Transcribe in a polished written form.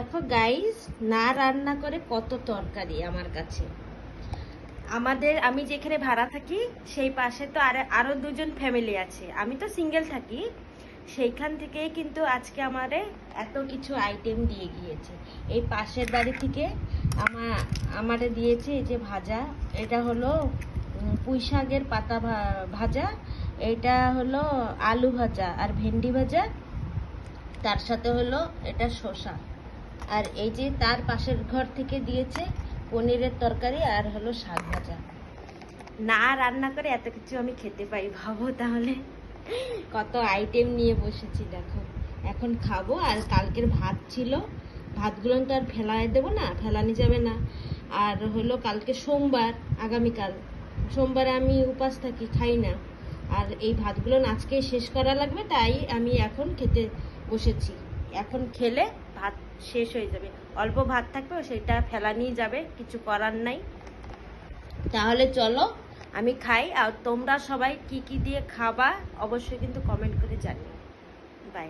দেখো গাইস, না রান্না করে কত তরকারি আমার কাছে। আমি যেখানে ভাড়া থাকি সেই পাশে তো আরো দুজন ফ্যামিলি আছে, আমি তো সিঙ্গেল থাকি। সেইখান থেকেই কিন্তু আজকে আমারে এত কিছু আইটেম দিয়ে গিয়েছে। এই পাশের বাড়ি থেকে আমারে দিয়েছে এই যে ভাজা। এটা হলো পুঁই শাকের পাতা ভাজা। এটা হলো আলু ভাজা আর ভেন্ডি ভাজা। তার সাথে হলো এটা শসা। আর এই যে তার পাশের ঘর থেকে দিয়েছে পনিরের তরকারি আর হলো শাক ভাজা। না রান্না করে এত কিছু আমি খেতে পাই, ভাবো তাহলে কত আইটেম নিয়ে বসেছি। দেখো এখন খাবো। আর কালকের ভাত ছিল, ভাতগুলো তো আর ফেলায় দেবো না, ফেলানি যাবে না। আর হলো কালকে সোমবার, আগামীকাল সোমবারে আমি উপাস থাকি, খাই না। আর এই ভাতগুলো আজকে শেষ করা লাগবে, তাই আমি এখন খেতে বসেছি। এখন খেলে ভাত শেষ হয়ে যাবে, অল্প ভাত থাকবে, সেটা ফেলানি যাবে, কিছু করার নাই। তাহলে চলো আমি খাই। আর তোমরা সবাই কি কি দিয়ে খাবা অবশ্যই কিন্তু কমেন্ট করে জানিও। বাই।